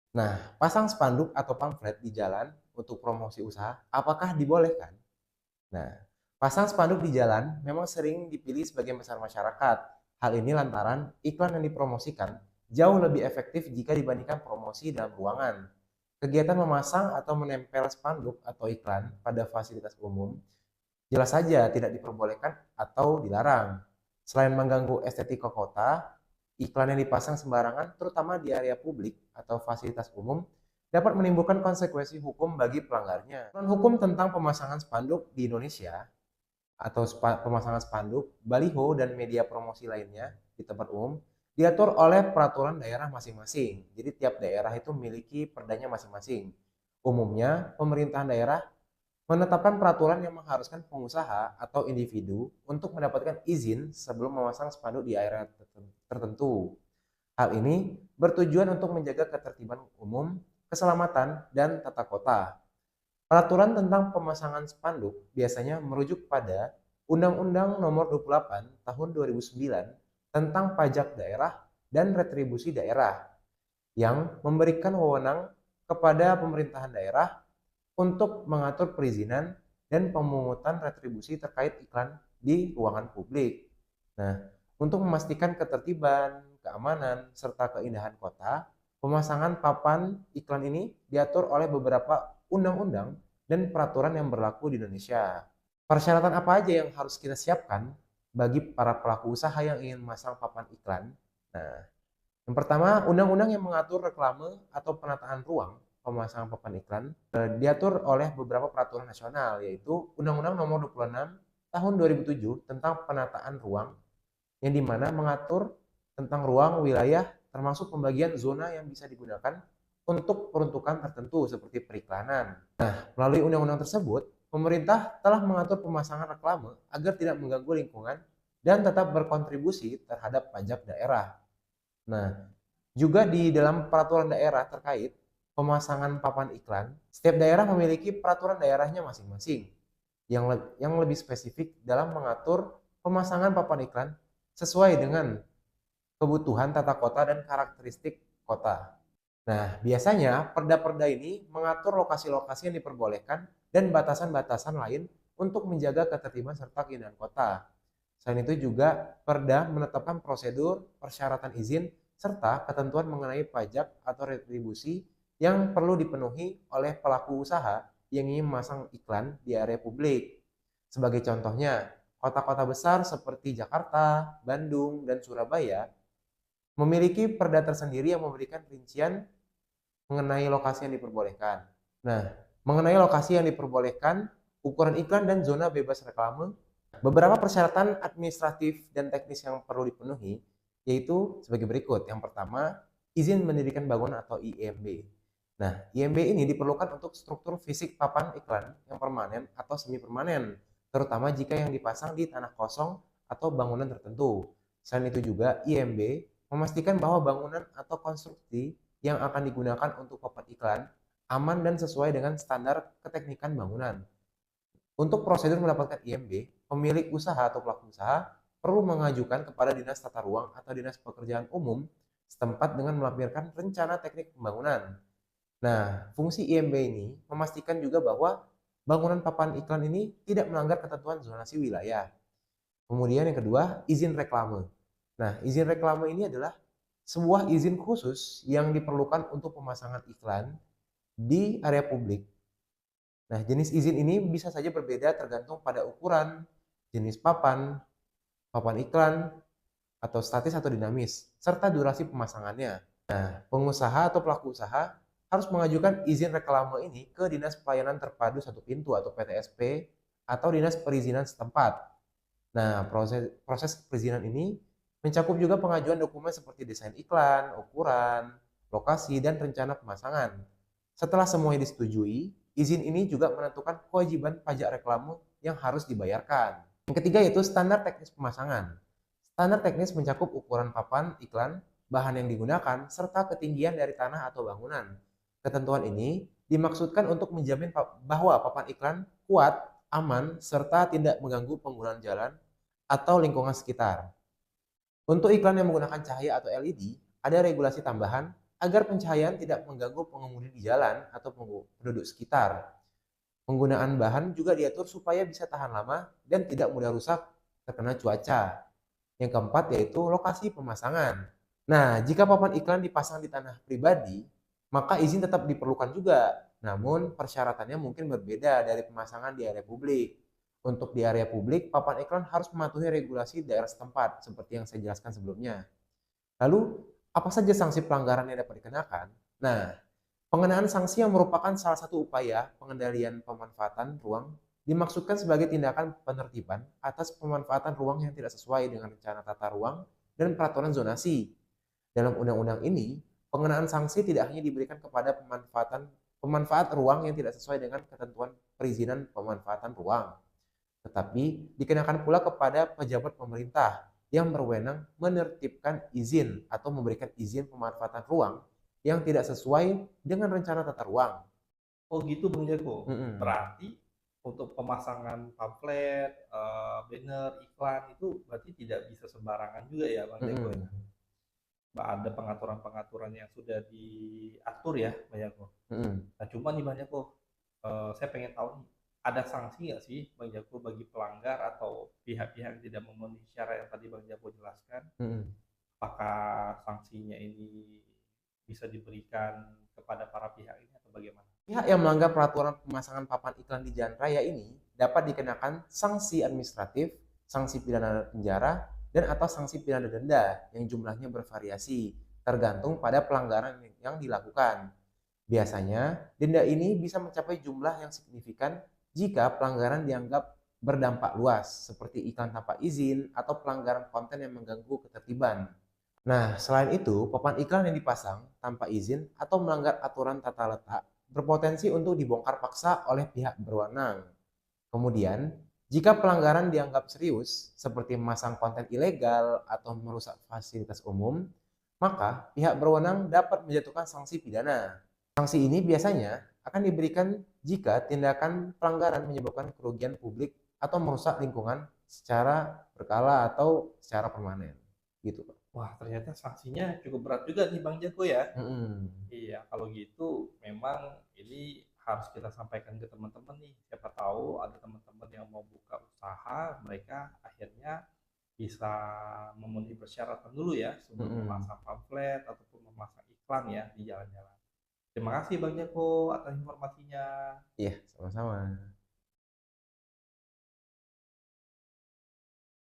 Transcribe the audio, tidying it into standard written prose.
Nah, pasang spanduk atau pamflet di jalan untuk promosi usaha, apakah dibolehkan? Nah, pasang spanduk di jalan memang sering dipilih sebagai besar masyarakat. Hal ini lantaran iklan yang dipromosikan jauh lebih efektif jika dibandingkan promosi dalam ruangan. Kegiatan memasang atau menempel spanduk atau iklan pada fasilitas umum jelas saja tidak diperbolehkan atau dilarang. Selain mengganggu estetika kota, iklan yang dipasang sembarangan, terutama di area publik atau fasilitas umum, dapat menimbulkan konsekuensi hukum bagi pelanggarnya. Aturan hukum tentang pemasangan spanduk di Indonesia atau pemasangan spanduk, baliho, dan media promosi lainnya di tempat umum diatur oleh peraturan daerah masing-masing. Jadi tiap daerah itu memiliki perdanya masing-masing. Umumnya, pemerintahan daerah menetapkan peraturan yang mengharuskan pengusaha atau individu untuk mendapatkan izin sebelum memasang spanduk di area tertentu. Hal ini bertujuan untuk menjaga ketertiban umum, keselamatan, dan tata kota. Peraturan tentang pemasangan spanduk biasanya merujuk pada Undang-Undang Nomor 28 Tahun 2009 tentang pajak daerah dan retribusi daerah yang memberikan wewenang kepada pemerintahan daerah untuk mengatur perizinan dan pemungutan retribusi terkait iklan di ruangan publik. Nah, untuk memastikan ketertiban, keamanan, serta keindahan kota, pemasangan papan iklan ini diatur oleh beberapa undang-undang dan peraturan yang berlaku di Indonesia. Persyaratan apa aja yang harus kita siapkan bagi para pelaku usaha yang ingin memasang papan iklan? Nah, yang pertama, undang-undang yang mengatur reklame atau penataan ruang pemasangan papan iklan diatur oleh beberapa peraturan nasional, yaitu Undang-Undang Nomor 26 Tahun 2007 tentang penataan ruang, yang dimana mengatur tentang ruang wilayah termasuk pembagian zona yang bisa digunakan untuk peruntukan tertentu seperti periklanan. Nah, melalui undang-undang tersebut, pemerintah telah mengatur pemasangan reklame agar tidak mengganggu lingkungan dan tetap berkontribusi terhadap pajak daerah. Nah, juga di dalam peraturan daerah terkait pemasangan papan iklan, setiap daerah memiliki peraturan daerahnya masing-masing yang lebih spesifik dalam mengatur pemasangan papan iklan sesuai dengan kebutuhan tata kota dan karakteristik kota. Nah, biasanya perda-perda ini mengatur lokasi-lokasi yang diperbolehkan dan batasan-batasan lain untuk menjaga ketertiban serta keindahan kota. Selain itu juga perda menetapkan prosedur, persyaratan izin, serta ketentuan mengenai pajak atau retribusi yang perlu dipenuhi oleh pelaku usaha yang ingin memasang iklan di area publik. Sebagai contohnya, kota-kota besar seperti Jakarta, Bandung, dan Surabaya memiliki perda tersendiri yang memberikan rincian mengenai lokasi yang diperbolehkan. Nah, mengenai lokasi yang diperbolehkan, ukuran iklan dan zona bebas reklame, beberapa persyaratan administratif dan teknis yang perlu dipenuhi yaitu sebagai berikut. Yang pertama, izin mendirikan bangunan atau IMB. Nah, IMB ini diperlukan untuk struktur fisik papan iklan yang permanen atau semi permanen, terutama jika yang dipasang di tanah kosong atau bangunan tertentu. Selain itu juga IMB memastikan bahwa bangunan atau konstruksi yang akan digunakan untuk papan iklan aman dan sesuai dengan standar keteknikan bangunan. Untuk prosedur mendapatkan IMB, pemilik usaha atau pelaku usaha perlu mengajukan kepada Dinas Tata Ruang atau Dinas Pekerjaan Umum setempat dengan melampirkan rencana teknik pembangunan. Nah, fungsi IMB ini memastikan juga bahwa bangunan papan iklan ini tidak melanggar ketentuan zonasi wilayah. Kemudian yang kedua, izin reklame. Nah, izin reklame ini adalah sebuah izin khusus yang diperlukan untuk pemasangan iklan di area publik. Nah, jenis izin ini bisa saja berbeda tergantung pada ukuran, jenis papan, papan iklan, atau statis atau dinamis, serta durasi pemasangannya. Nah, pengusaha atau pelaku usaha harus mengajukan izin reklame ini ke Dinas Pelayanan Terpadu Satu Pintu atau PTSP atau Dinas Perizinan setempat. Nah, proses perizinan ini mencakup juga pengajuan dokumen seperti desain iklan, ukuran, lokasi, dan rencana pemasangan. Setelah semuanya disetujui, izin ini juga menentukan kewajiban pajak reklame yang harus dibayarkan. Yang ketiga yaitu standar teknis pemasangan. Standar teknis mencakup ukuran papan iklan, bahan yang digunakan, serta ketinggian dari tanah atau bangunan. Ketentuan ini dimaksudkan untuk menjamin bahwa papan iklan kuat, aman, serta tidak mengganggu penggunaan jalan atau lingkungan sekitar. Untuk iklan yang menggunakan cahaya atau LED, ada regulasi tambahan agar pencahayaan tidak mengganggu pengemudi di jalan atau penduduk sekitar. Penggunaan bahan juga diatur supaya bisa tahan lama dan tidak mudah rusak terkena cuaca. Yang keempat yaitu lokasi pemasangan. Nah, jika papan iklan dipasang di tanah pribadi, maka izin tetap diperlukan juga. Namun, persyaratannya mungkin berbeda dari pemasangan di area publik. Untuk di area publik, papan iklan harus mematuhi regulasi daerah setempat, seperti yang saya jelaskan sebelumnya. Lalu, apa saja sanksi pelanggaran yang dapat dikenakan? Nah, pengenaan sanksi yang merupakan salah satu upaya pengendalian pemanfaatan ruang dimaksudkan sebagai tindakan penertiban atas pemanfaatan ruang yang tidak sesuai dengan rencana tata ruang dan peraturan zonasi. Dalam undang-undang ini, pengenaan sanksi tidak hanya diberikan kepada pemanfaat ruang yang tidak sesuai dengan ketentuan perizinan pemanfaatan ruang, tetapi dikenakan pula kepada pejabat pemerintah yang berwenang menertibkan izin atau memberikan izin pemanfaatan ruang yang tidak sesuai dengan rencana tata ruang. Oh gitu Bang Jago. Mm-mm. Berarti untuk pemasangan pamflet, banner, iklan itu berarti tidak bisa sembarangan juga ya Bang Jago ya. Mm-mm. Ada pengaturan-pengaturan yang sudah diatur ya Bang Jago. Mm-mm. Nah cuma nih Bang Jago, saya pengen tahu nih, ada sanksi nggak sih Bang Jago bagi pelanggar atau pihak-pihak yang tidak memenuhi syarat yang tadi Bang Jago jelaskan? Mm-mm. Apakah sanksinya ini bisa diberikan kepada para pihak ini atau bagaimana? Pihak yang melanggar peraturan pemasangan papan iklan di jalan raya ini dapat dikenakan sanksi administratif, sanksi pidana penjara, dan atau sanksi pidana denda yang jumlahnya bervariasi tergantung pada pelanggaran yang dilakukan. Biasanya, denda ini bisa mencapai jumlah yang signifikan jika pelanggaran dianggap berdampak luas, seperti iklan tanpa izin atau pelanggaran konten yang mengganggu ketertiban. Nah, selain itu, papan iklan yang dipasang tanpa izin atau melanggar aturan tata letak berpotensi untuk dibongkar paksa oleh pihak berwenang. Kemudian, jika pelanggaran dianggap serius, seperti memasang konten ilegal atau merusak fasilitas umum, maka pihak berwenang dapat menjatuhkan sanksi pidana. Sanksi ini biasanya akan diberikan jika tindakan pelanggaran menyebabkan kerugian publik atau merusak lingkungan secara berkala atau secara permanen. Gitu, Pak. Wah, ternyata sanksinya cukup berat juga nih Bang Jago ya. Mm-mm. Iya, kalau gitu memang ini harus kita sampaikan ke teman-teman nih. Siapa tahu ada teman-teman yang mau buka usaha, mereka akhirnya bisa memenuhi persyaratan dulu ya sebelum Mm-mm. memasang pamflet ataupun memasang iklan ya di jalan-jalan. Terima kasih Bang Jago atas informasinya. Iya, sama-sama.